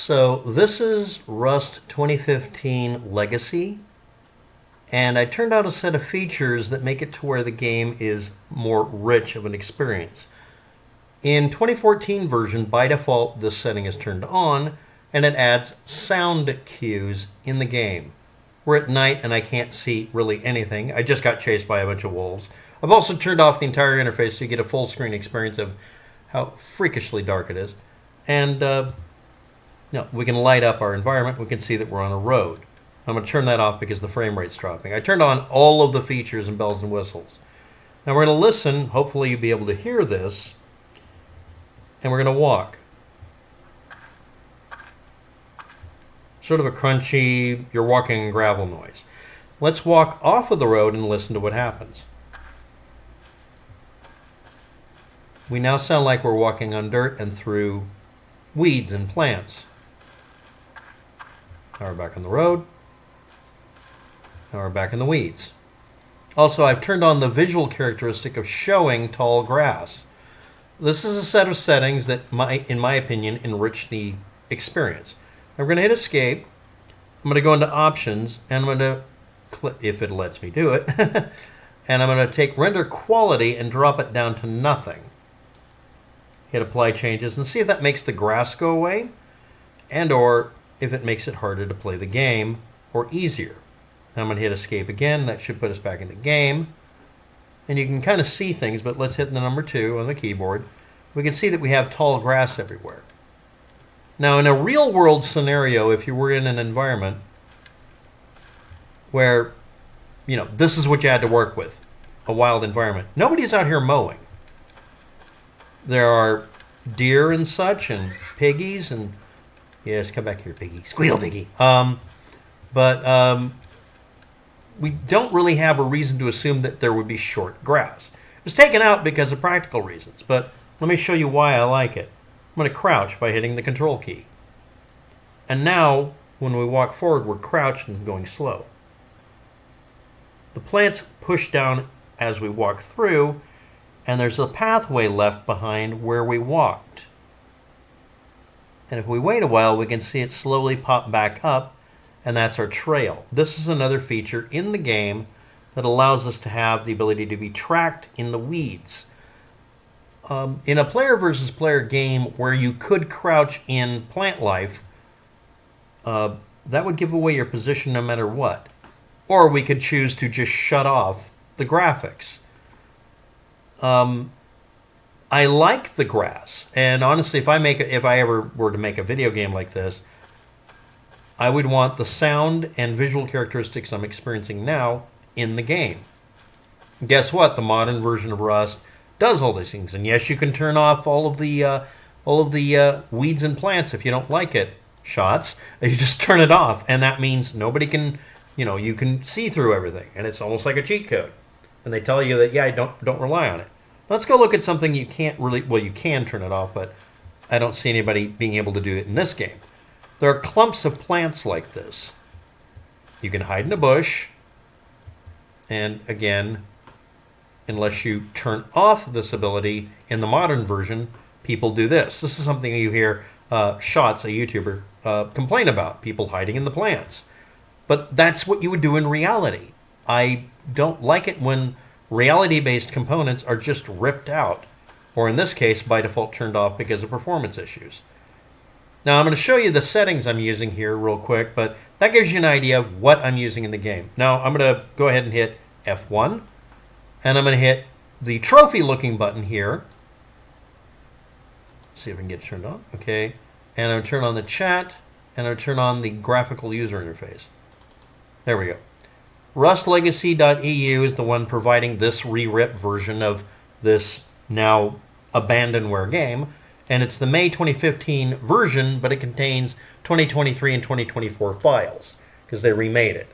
So this is Rust 2015 Legacy, and I turned out a set of features that make it to where the game is more rich of an experience. In 2014 version, by default, this setting is turned on, and it adds sound cues in the game. We're at night and I can't see really anything. I just got chased by a bunch of wolves. I've also turned off the entire interface so you get a full screen experience of how freakishly dark it is. And we can light up our environment. We can see that we're on a road. I'm going to turn that off because the frame rate's dropping. I turned on all of the features and bells and whistles. Now we're going to listen. Hopefully you'll be able to hear this. And we're going to walk. Sort of a crunchy, you're walking in gravel noise. Let's walk off of the road and listen to what happens. We now sound like we're walking on dirt and through weeds and plants. Now we're back on the road. Now we're back in the weeds. Also, I've turned on the visual characteristic of showing tall grass. This is a set of settings that, in my opinion, enrich the experience. I'm going to hit Escape. I'm going to go into Options, and I'm going to click, if it lets me do it, and I'm going to take Render Quality and drop it down to nothing. Hit Apply Changes and see if that makes the grass go away, and or if it makes it harder to play the game or easier. Now I'm going to hit Escape again. That should put us back in the game. And you can kind of see things, but let's hit the number 2 on the keyboard. We can see that we have tall grass everywhere. Now in a real world scenario, if you were in an environment where, this is what you had to work with, a wild environment, nobody's out here mowing. There are deer and such, and piggies, and yes, come back here, piggy. Squeal, piggy. But we don't really have a reason to assume that there would be short grass. It was taken out because of practical reasons, but let me show you why I like it. I'm going to crouch by hitting the Control key. And now, when we walk forward, we're crouched and going slow. The plants push down as we walk through, and there's a pathway left behind where we walked. And if we wait a while, we can see it slowly pop back up, and that's our trail. This is another feature in the game that allows us to have the ability to be tracked in the weeds. In a player versus player game where you could crouch in plant life, that would give away your position no matter what. Or we could choose to just shut off the graphics. I like the grass, and honestly, if I ever were to make a video game like this, I would want the sound and visual characteristics I'm experiencing now in the game. Guess what? The modern version of Rust does all these things, and yes, you can turn off all of the weeds and plants if you don't like it. Shots, you just turn it off, and that means nobody can, you can see through everything, and it's almost like a cheat code. And they tell you that, yeah, don't rely on it. Let's go look at something you can't really, well, you can turn it off, but I don't see anybody being able to do it in this game. There are clumps of plants like this. You can hide in a bush, and again, unless you turn off this ability, in the modern version, people do this. This is something you hear Shots, a YouTuber, complain about, people hiding in the plants. But that's what you would do in reality. I don't like it when reality-based components are just ripped out, or in this case, by default turned off because of performance issues. Now, I'm going to show you the settings I'm using here real quick, but that gives you an idea of what I'm using in the game. Now, I'm going to go ahead and hit F1, and I'm going to hit the trophy-looking button here. Let's see if I can get it turned on. Okay, and I'm going to turn on the chat, and I'm going to turn on the graphical user interface. There we go. RustLegacy.eu is the one providing this re-rip version of this now abandonware game, and it's the May 2015 version, but it contains 2023 and 2024 files because they remade it.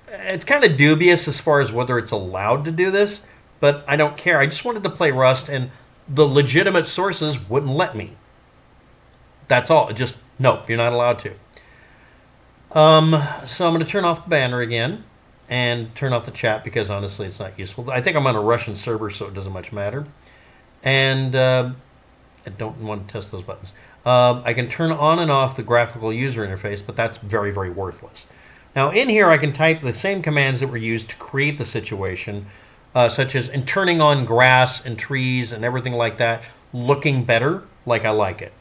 It's kind of dubious as far as whether it's allowed to do this, but I don't care. I just wanted to play Rust, and the legitimate sources wouldn't let me. That's all. Just, no, you're not allowed to. So I'm going to turn off the banner again and turn off the chat because honestly it's not useful. I think I'm on a Russian server, so it doesn't much matter. And I don't want to test those buttons. I can turn on and off the graphical user interface, but that's very, very worthless. Now in here I can type the same commands that were used to create the situation, such as in turning on grass and trees and everything like that, looking better like I like it.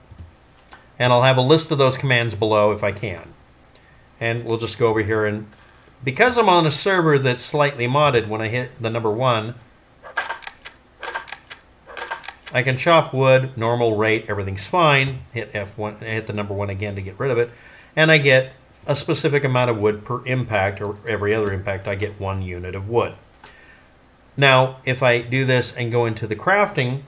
And I'll have a list of those commands below if I can. And we'll just go over here, and because I'm on a server that's slightly modded, when I hit the number 1, I can chop wood, normal rate, everything's fine, hit F1, hit the number 1 again to get rid of it, and I get a specific amount of wood per impact, or every other impact I get 1 unit of wood. Now, if I do this and go into the crafting,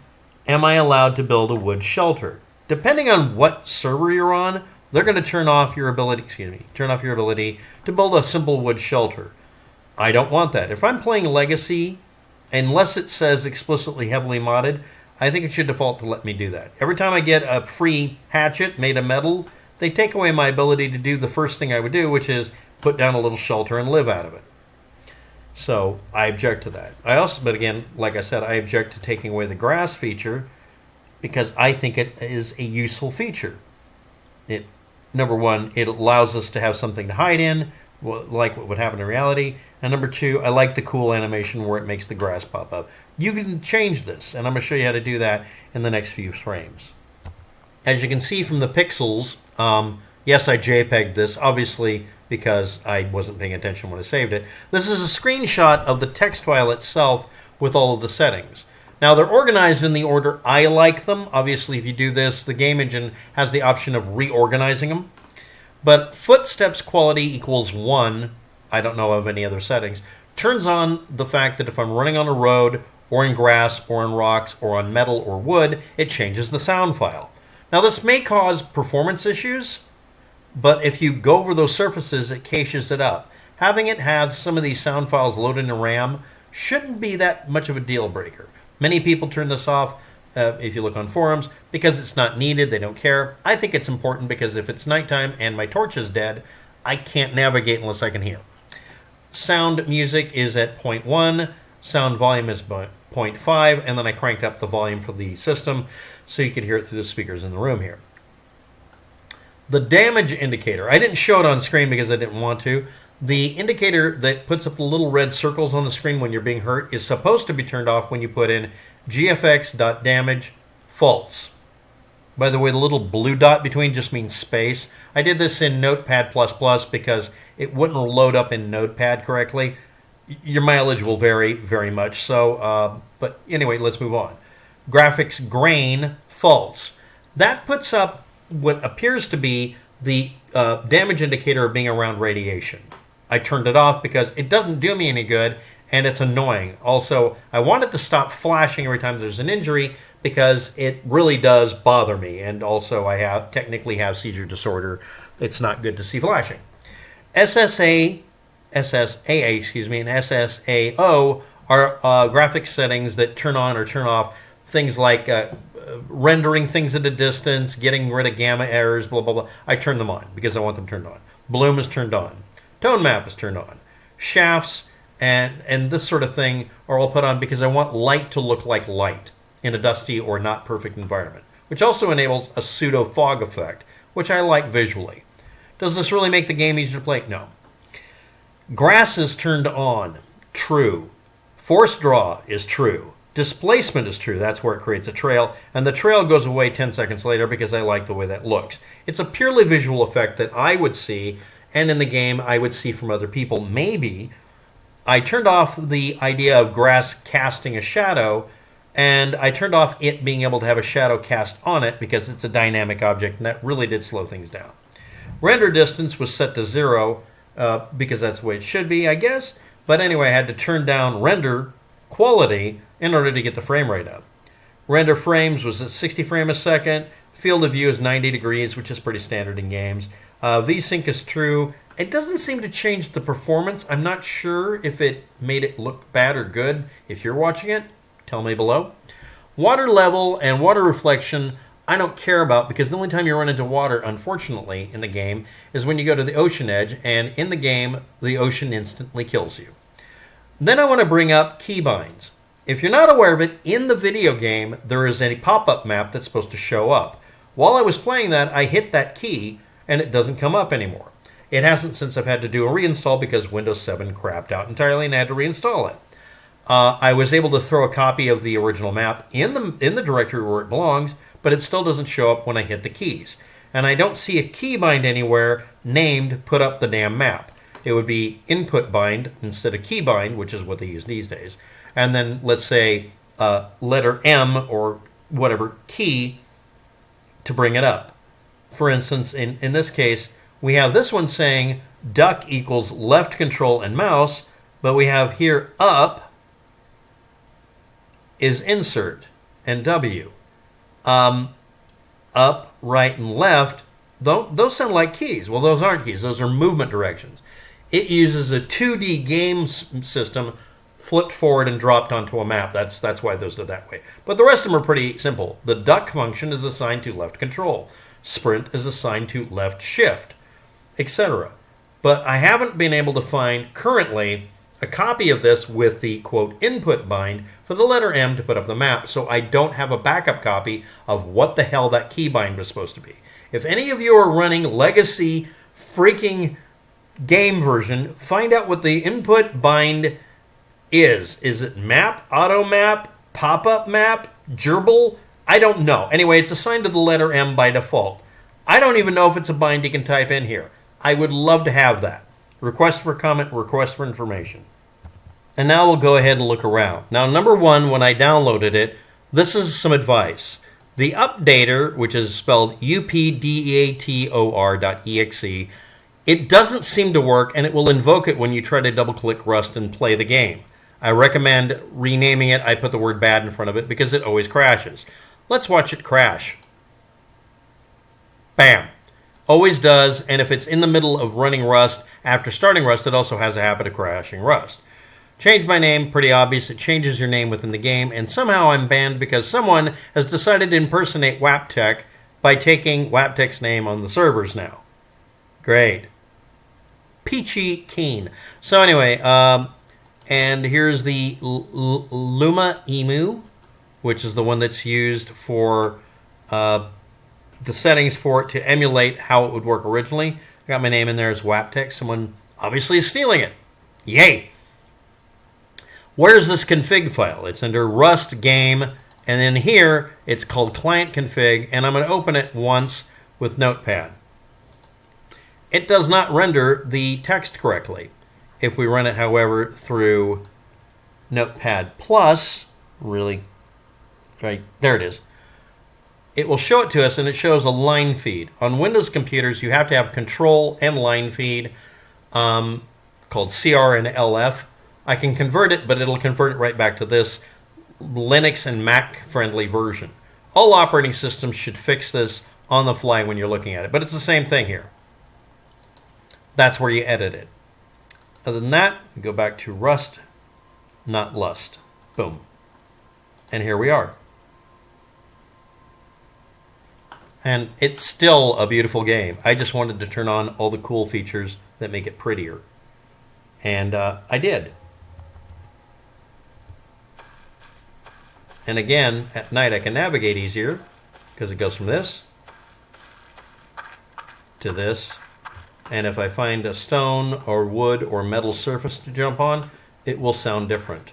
am I allowed to build a wood shelter? Depending on what server you're on, they're going to turn off your ability to build a simple wood shelter. I don't want that. If I'm playing Legacy, unless it says explicitly heavily modded, I think it should default to let me do that. Every time I get a free hatchet made of metal, they take away my ability to do the first thing I would do, which is put down a little shelter and live out of it. So I object to that. But again, like I said, I object to taking away the grass feature because I think it is a useful feature. Number 1, it allows us to have something to hide in, like what would happen in reality. And number 2, I like the cool animation where it makes the grass pop up. You can change this, and I'm going to show you how to do that in the next few frames. As you can see from the pixels, yes, I JPEG'd this, obviously because I wasn't paying attention when I saved it. This is a screenshot of the text file itself with all of the settings. Now, they're organized in the order I like them. Obviously, if you do this, the game engine has the option of reorganizing them. But footsteps quality equals 1, I don't know of any other settings, turns on the fact that if I'm running on a road, or in grass, or in rocks, or on metal or wood, it changes the sound file. Now, this may cause performance issues, but if you go over those surfaces, it caches it up. Having it have some of these sound files loaded in RAM shouldn't be that much of a deal breaker. Many people turn this off, if you look on forums, because it's not needed, they don't care. I think it's important because if it's nighttime and my torch is dead, I can't navigate unless I can hear. Sound music is at 0.1, sound volume is 0.5, and then I cranked up the volume for the system so you could hear it through the speakers in the room here. The damage indicator, I didn't show it on screen because I didn't want to. The indicator that puts up the little red circles on the screen when you're being hurt is supposed to be turned off when you put in gfx.damage false. By the way, the little blue dot between just means space. I did this in Notepad++ because it wouldn't load up in Notepad correctly. Your mileage will vary very much so, but anyway, let's move on. Graphics grain false. That puts up what appears to be the damage indicator of being around radiation. I turned it off because it doesn't do me any good and it's annoying. Also, I want it to stop flashing every time there's an injury because it really does bother me. And also, I technically have seizure disorder. It's not good to see flashing. SSA, and SSAO are graphics settings that turn on or turn off things like rendering things at a distance, getting rid of gamma errors, blah, blah, blah. I turn them on because I want them turned on. Bloom is turned on. Tonemap is turned on. Shafts and this sort of thing are all put on because I want light to look like light in a dusty or not perfect environment, which also enables a pseudo fog effect, which I like visually. Does this really make the game easier to play? No. Grass is turned on. True. Force draw is true. Displacement is true. That's where it creates a trail. And the trail goes away 10 seconds later because I like the way that looks. It's a purely visual effect that I would see, and in the game I would see from other people. Maybe I turned off the idea of grass casting a shadow, and I turned off it being able to have a shadow cast on it because it's a dynamic object, and that really did slow things down. Render distance was set to 0 because that's the way it should be, I guess. But anyway, I had to turn down render quality in order to get the frame rate up. Render frames was at 60 frames a second. Field of view is 90 degrees, which is pretty standard in games. VSync is true. It doesn't seem to change the performance. I'm not sure if it made it look bad or good. If you're watching it, tell me below. Water level and water reflection I don't care about because the only time you run into water, unfortunately, in the game is when you go to the ocean edge, and in the game, the ocean instantly kills you. Then I want to bring up keybinds. If you're not aware of it, in the video game, there is a pop-up map that's supposed to show up. While I was playing that, I hit that key, and it doesn't come up anymore. It hasn't since I've had to do a reinstall because Windows 7 crapped out entirely and I had to reinstall it. I was able to throw a copy of the original map in the directory where it belongs, but it still doesn't show up when I hit the keys. And I don't see a keybind anywhere named put up the damn map. It would be input.bind instead of keybind, which is what they use these days. And then let's say letter M or whatever key to bring it up. For instance, in this case, we have this one saying duck equals left control and mouse, but we have here up is insert and W. Up, right, and left, those sound like keys. Well, those aren't keys. Those are movement directions. It uses a 2D game system flipped forward and dropped onto a map. That's why those are that way. But the rest of them are pretty simple. The duck function is assigned to left control. Sprint is assigned to left shift, etc. But I haven't been able to find currently a copy of this with the, quote, input bind for the letter M to put up the map, so I don't have a backup copy of what the hell that keybind was supposed to be. If any of you are running legacy freaking game version, find out what the input bind is. Is it map, auto map, pop-up map, gerbil? I don't know. Anyway, it's assigned to the letter M by default. I don't even know if it's a bind you can type in here. I would love to have that. Request for comment, request for information. And now we'll go ahead and look around. Now, number one, when I downloaded it, this is some advice. The Updator, which is spelled Updator.exe, it doesn't seem to work, and it will invoke it when you try to double-click Rust and play the game. I recommend renaming it. I put the word bad in front of it because it always crashes. Let's watch it crash. Bam. Always does, and if it's in the middle of running Rust, after starting Rust, it also has a habit of crashing Rust. Change my name, pretty obvious. It changes your name within the game, and somehow I'm banned because someone has decided to impersonate Waptec by taking Waptec's name on the servers now. Great. Peachy keen. So anyway, and here's the Luma Emu, which is the one that's used for the settings for it to emulate how it would work originally. I got my name in there as Waptec. Someone obviously is stealing it. Yay! Where's this config file? It's under Rust game, and then here it's called client config, and I'm going to open it once with Notepad. It does not render the text correctly. If we run it, however, through Notepad Plus, really, right, there it is. It will show it to us, and it shows a line feed. On Windows computers, you have to have control and line feed called CR and LF. I can convert it, but it'll convert it right back to this Linux and Mac-friendly version. All operating systems should fix this on the fly when you're looking at it, but it's the same thing here. That's where you edit it. Other than that, we go back to Rust, not Lust. Boom. And here we are. And it's still a beautiful game. I just wanted to turn on all the cool features that make it prettier. And I did. And again, at night I can navigate easier because it goes from this to this. And if I find a stone or wood or metal surface to jump on, it will sound different,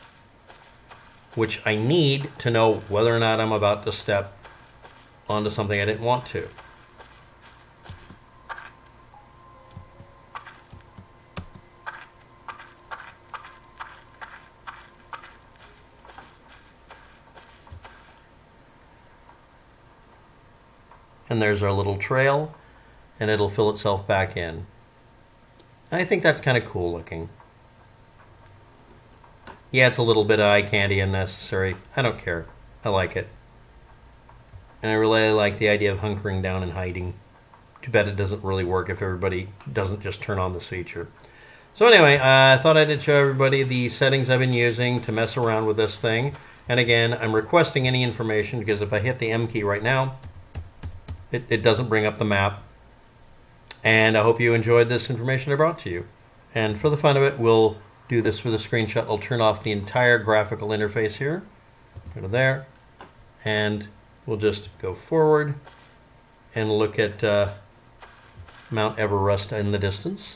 which I need to know whether or not I'm about to step onto something I didn't want to. And there's our little trail, and it'll fill itself back in. And I think that's kind of cool looking. Yeah, it's a little bit of eye candy unnecessary. I don't care. I like it. And I really like the idea of hunkering down and hiding. Too bad it doesn't really work if everybody doesn't just turn on this feature. So anyway, I thought I'd show everybody the settings I've been using to mess around with this thing. And again, I'm requesting any information because if I hit the M key right now, it doesn't bring up the map. And I hope you enjoyed this information I brought to you. And for the fun of it, we'll do this for the screenshot. I'll turn off the entire graphical interface here. Go to there. And we'll just go forward and look at Mount Everest in the distance.